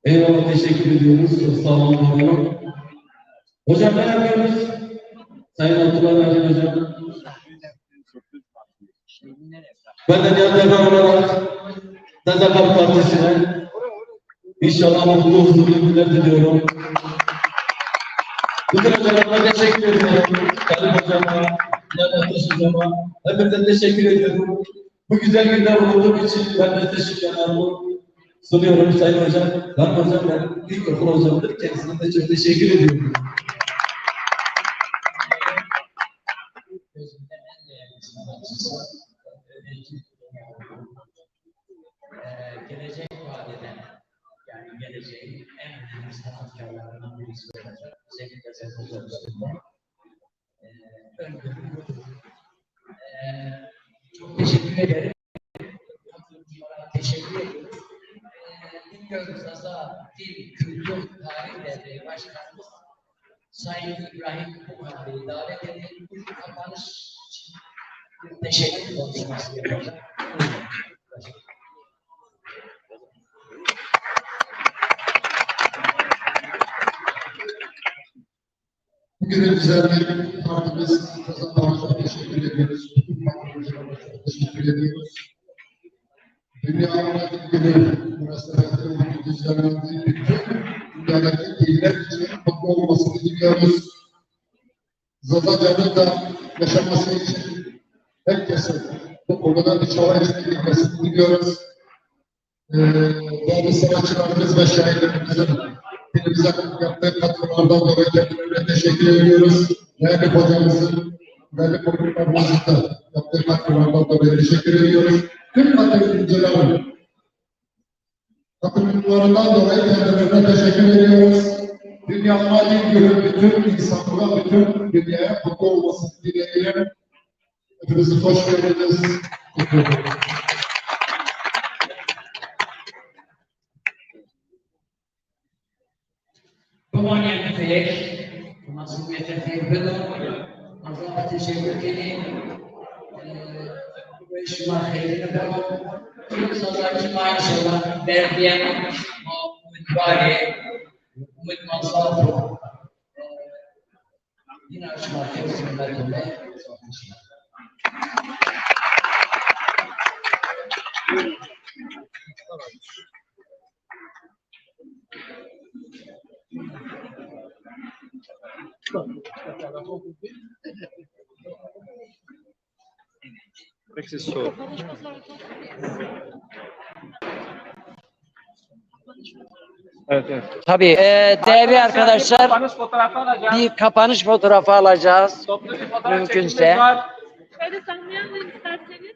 Eyvallah, teşekkür ediyoruz. Çok sağ olun. Hocam ne yapıyoruz? Sayın Abdullah Naci Hocam. Ben de Nihat olarak Tezahürat Partisi'ne inşallah mutlu huzurlu günler diliyorum. Bütün hocalarıma teşekkür ediyorum. Karim Hocam'a, Nihat Ateş Hocam'a, hepinize teşekkür ediyorum. Bu güzel günler olduğum için ben de teşekkürlerimi sunuyorum Sayın Hocam. Ben Hocam, ben ilk okul hocamdır. Kendisine de çok teşekkür ediyorum. Gelecek vaat eden, yani geleceğin en önemli sanatkarlarından birisi olacak. Özellikle Sedat Hoca'nın çok teşekkür ederim. Katılımcılara teşekkür ediyorum. Bilmiyoruz Aza Dil, Kültür, Tarih Derneği Başkanımız Sayın İbrahim Kumarlı'yı davet edildi. Bu kapanış için teşekkür konuşması yapacak. Bugün güzel bir partimiz kazanmamıza teşekkür ediyoruz. Teşekkür ediyoruz. Dünya Anadolu Günü münasebetlerinin düzenlendiği dünyadaki dinler için mutlu olmasını diliyoruz. Zazacan'ın da yaşaması için herkese bu konuda bir çaba edilmesini diliyoruz. Değerli sanatçılarımız ve şairlerimizin dilimize yaptığı katkılardan dolayı kendilerine teşekkür ediyoruz. Değerli hocamızın, değerli konuklarımızın da yaptığı katkılardan dolayı teşekkür ediyoruz. Tüm katılımcıların katılımlarından dolayı kendilerine teşekkür ediyoruz. Dünya Adil Günü bütün insanlığa, bütün dünyaya mutlu olmasını dileyelim. Hepinizi hoş geldiniz. Teşekkür ederim. Romanya Tüfek, Masumiyete Tevhid Azam teşekkür edeyim. Bu işime hayırlı devam. Çünkü sazaki maşallah Berdiyen, Umut Bari, Umut Masal, yine aşma kesinlikle Peki soru. Evet, evet. Tabii. Değerli arkadaşlar, Kapanış fotoğrafı alacağız. bir kapanış fotoğrafı alacağız. Toplu bir fotoğraf Mümkünse. çekimimiz var. Şöyle sahneye isterseniz.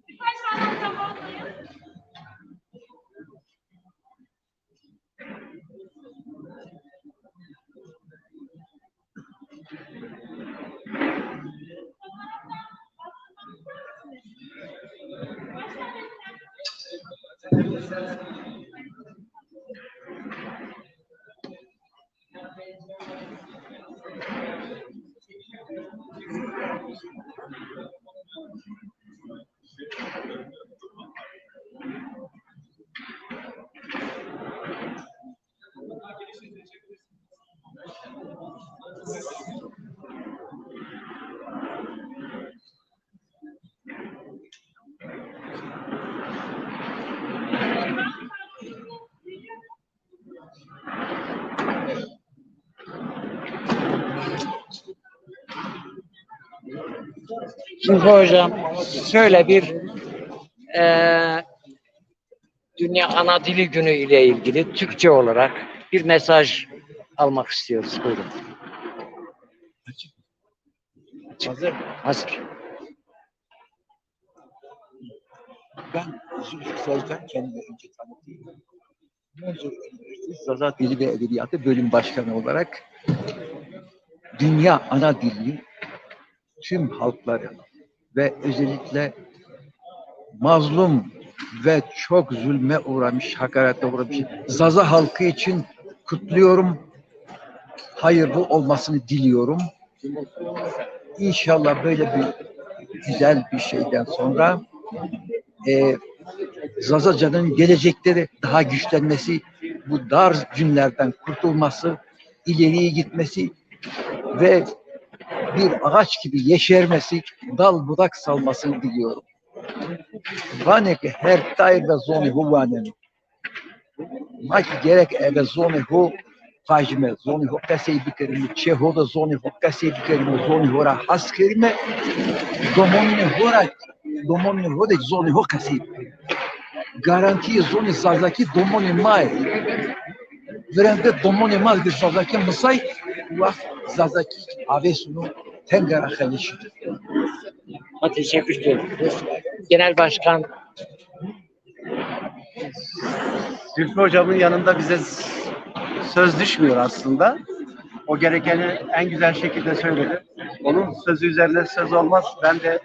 Birkaç tane zamanlayın. Şimdi hocam şöyle bir Dünya Ana Dili Günü ile ilgili Türkçe olarak bir mesaj almak istiyoruz. Buyurun. Hazır. Hazır. Ben Zülfü Saz'dan kendimi önce tanıtayım. Munzur Üniversitesi Zaza Dili ve Edebiyatı Bölüm Başkanı olarak dünya ana dilini tüm halkları ve özellikle mazlum ve çok zulme uğramış, hakarete uğramış Zaza halkı için kutluyorum. Hayırlı olmasını diliyorum. İnşallah böyle bir güzel bir şeyden sonra Zazaca'nın gelecekte de daha güçlenmesi, bu dar günlerden kurtulması, ileriye gitmesi ve bir ağaç gibi yeşermesi, dal budak salmasını diliyorum. Vaneke her tayda zoni huvanen. Maki gerek eve zoni hu fajme, zoni hu kasey bikerimi, çehoda zoni hu kasey bikerimi, zoni hora has kerime, domonine hodek zoni hu kasey garantiye zoni zazaki domoni mai. Vrende domoni mai bir zazaki mısay, uvak zazaki avesunu tengara khalişidir. Teşekkür ediyoruz. Genel Başkan Zülfü hocamın yanında bize söz düşmüyor aslında. O gerekeni en güzel şekilde söyledi. Onun sözü üzerine söz olmaz. Ben de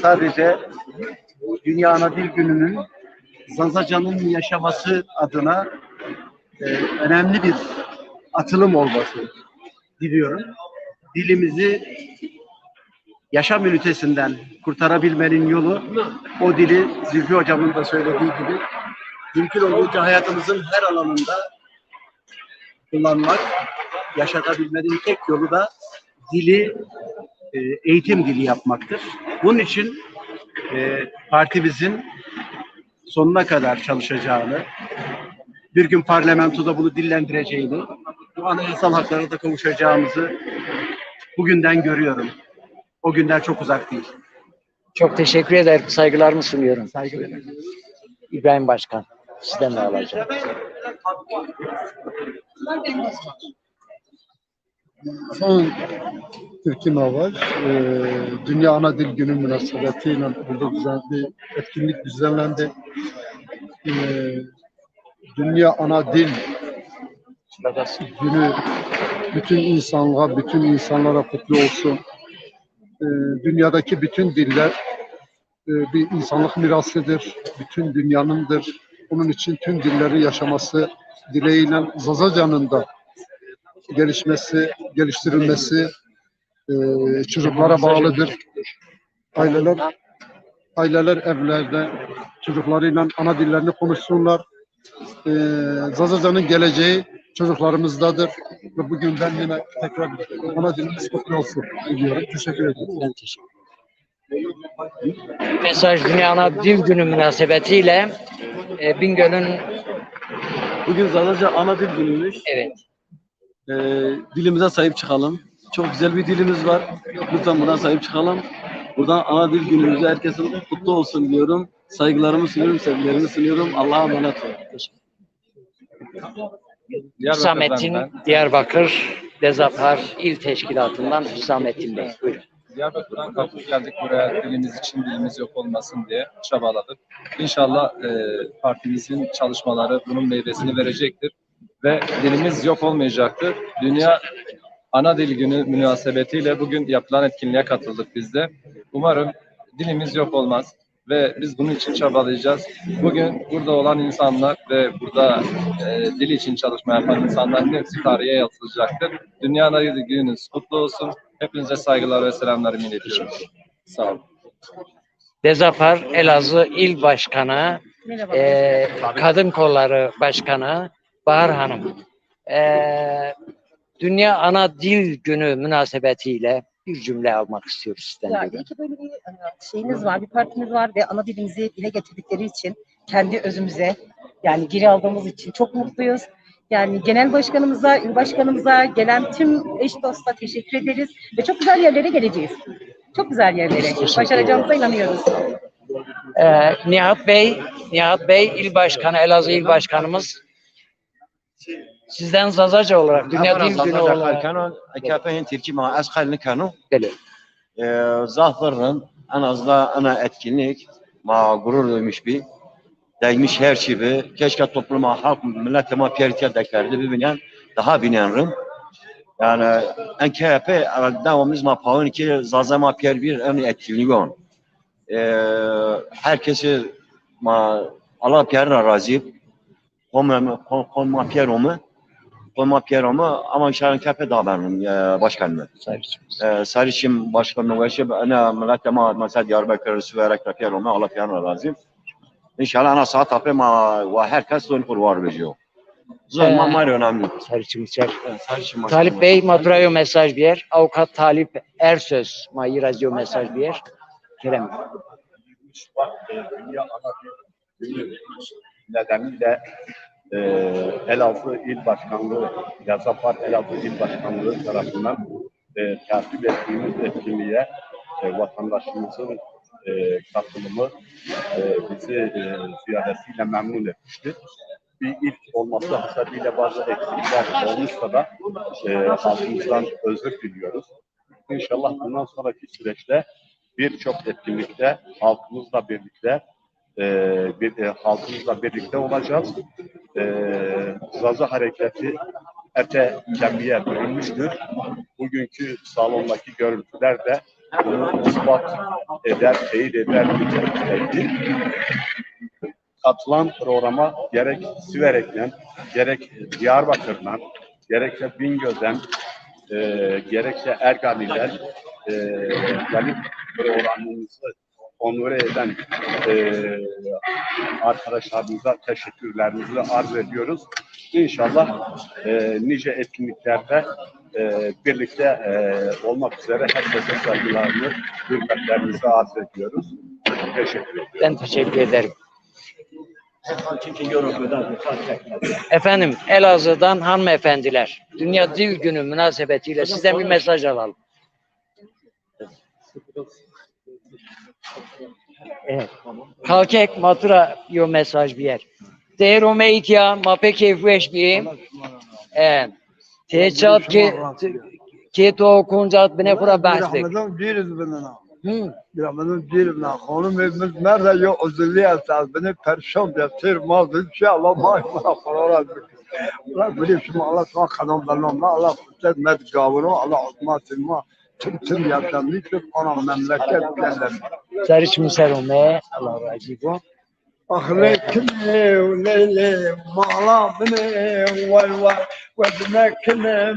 sadece Dünya Ana Dil Günü'nün Zazacan'ın yaşaması adına önemli bir atılım olması diliyorum. Dilimizi yaşam ünitesinden kurtarabilmenin yolu o dili Zülfü Hocam'ın da söylediği gibi mümkün olduğunca hayatımızın her alanında kullanmak, yaşatabilmenin tek yolu da dili eğitim dili yapmaktır. Bunun için partimizin sonuna kadar çalışacağını, bir gün parlamentoda bunu dillendireceğini, bu anayasal haklara da kavuşacağımızı bugünden görüyorum. O günler çok uzak değil. Çok teşekkür ederim. Saygılarımı sunuyorum. Saygı ederim. İbrahim Başkan. Sizden de alacağım. Son Türkiye var. Dünya Ana Dil Günü münasebetiyle burada bir etkinlik düzenlendi. Dünya Ana Dil Günü bütün insanlara kutlu olsun. Dünyadaki bütün diller bir insanlık mirasıdır. Bütün dünyanındır. Bunun için tüm dilleri yaşaması dileğiyle Zazacan'ın da geliştirilmesi çocuklara bağlıdır. Aileler evlerde çocuklarıyla ana dillerini konuşsunlar. Zazacan'ın geleceği çocuklarımızdadır. Ve bugün ben yine tekrar ana dilimiz kutlu olsun diyorum. Teşekkür ederim. Ben teşekkür ederim. Mesaj Dünya Ana Dil Günü münasebetiyle Bingöl'ün Bugün Zazaca Ana Dil Günü'ymüş. evet. Dilimize sahip çıkalım. Çok güzel bir dilimiz var. Lütfen buna sahip çıkalım. Buradan Ana Dil Günümüzü herkesin kutlu olsun diyorum. Saygılarımı sunuyorum, sevgilerimi sunuyorum. Allah'a emanet olun. Hüsamettin Diyarbakır Dezapar İl Teşkilatı'ndan Hüsamettin Bey. Buyurun. Diyarbakır'dan kalkıp geldik buraya dilimiz için dilimiz yok olmasın diye çabaladık. İnşallah partimizin çalışmaları bunun meyvesini verecektir ve dilimiz yok olmayacaktır. Dünya Ana Dil Günü münasebetiyle bugün yapılan etkinliğe katıldık biz de. Umarım dilimiz yok olmaz ve biz bunun için çabalayacağız. Bugün burada olan insanlar ve burada dil için çalışma yapan insanların hepsi tarihe yazılacaktır. Dünya Ana Dil Gününüz kutlu olsun. Hepinize saygılar ve selamlarımı iletiyorum. Sağ olun. Dezapar Elazığ İl Başkanı, Kadın Kolları Başkanı Bahar Hanım. Dünya Ana Dil Günü münasebetiyle bir cümle almak istiyoruz sizden. Ya, iyi ki böyle bir şeyiniz var, bir partimiz var ve ana dilimizi dile getirdikleri için kendi özümüze yani geri aldığımız için çok mutluyuz. Yani genel başkanımıza, il başkanımıza, gelen tüm eş dosta teşekkür ederiz ve çok güzel yerlere geleceğiz. Çok güzel yerlere. Başaracağımıza inanıyoruz. Nihat Bey İl Başkanı, Elazığ İl Başkanımız. Sizden Zazaca olarak, Dünya Dil Günü olarak. كافين تركي مع أسخال كانوا Beli. Zafer'in en az da ana etkinlik ma gurur duymuş bir değmiş her şeyi keşke topluma halk millete ma piyertiye dekerdi bibinen daha binenrim yani en KP devamımız ma pavun ki zaza ma piyer bir en etkinlik on herkesi ma Allah piyer razı kon ma piyer onu Kolma Piero'mu ama şahane kepe daha benim başkanım. Sarıçım başkanım uğraşıp ana millete ma mesela Diyarbakır süverek de Piero'mu Allah Piero'mu lazım. İnşallah ana saat apema ve herkes son kurvar veriyor. Zaman var önemli. Sarıçım Talip Bey madrayo mesaj bir avukat Talip Ersöz mayı razyo mesaj bir Kerem. Nedeniyle Elazığ İl Başkanlığı, Yazapar Elazığ İl Başkanlığı tarafından tertip ettiğimiz etkinliğe vatandaşımızın katılımı bizi ziyadesiyle memnun etmiştir. Bir ilk olması hasebiyle bazı eksikler olmuşsa da halkımızdan özür diliyoruz. İnşallah bundan sonraki süreçte birçok etkinlikte halkımızla birlikte halkımızla birlikte olacağız. Zaza hareketi ete kemiğe bürünmüştür. Bugünkü salondaki görüntüler de bunu ispat eder, teyit eder nitelikteydi. Katılan programa gerek Siverek'ten, gerek Diyarbakır'dan, gerekse Bingöl'den, gerekse Ergani'den gelip programımızı onure eden arkadaşlarımıza teşekkürlerimizi arz ediyoruz. İnşallah nice etkinliklerde birlikte olmak üzere herkese saygılarını, hürmetlerimizi arz ediyoruz. Teşekkür ediyorum. Ben teşekkür ederim. Efendim, Elazığ'dan hanımefendiler, Dünya Dil Günü münasebetiyle sizden bir mesaj alalım. Evet. Kalkek matura yo mesaj bir yer. Değero meytya mape keyfreş bir. Teçat ki to kuncat bine kura bahsek. Ramazan diyelim lan. Hanım evimiz nerede yok özelliği esas beni perşan diye sırmaz inşallah maşallah falan. Allah biliyorsun Allah sana kanallarına Allah kutset med gavuru Allah atmasınma tüm yaşamlı tüm ana memleket geldim. Sarıç müserome Allah razı olsun. أخلقني وليلي معلمني والوال وابنكني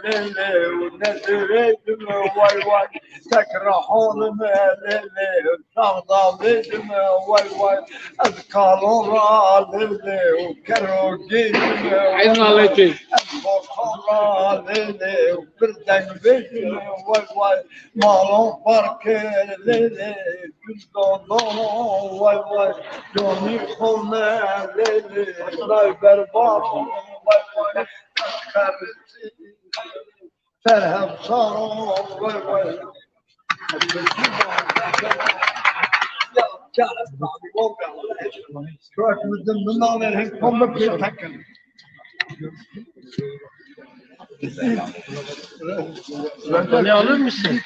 ليلي ونزريتني والوال تكرهوني ليلي وتغضبتني والوال أذكارورا ليلي وكروجيتني والوال أذكارورا ليلي وبردن بيتني والوال معلوم فركي ليلي جدودونو والوال Johnny Kone, Lady, Driver Bob, Ferham Saro, Ne alır mısın?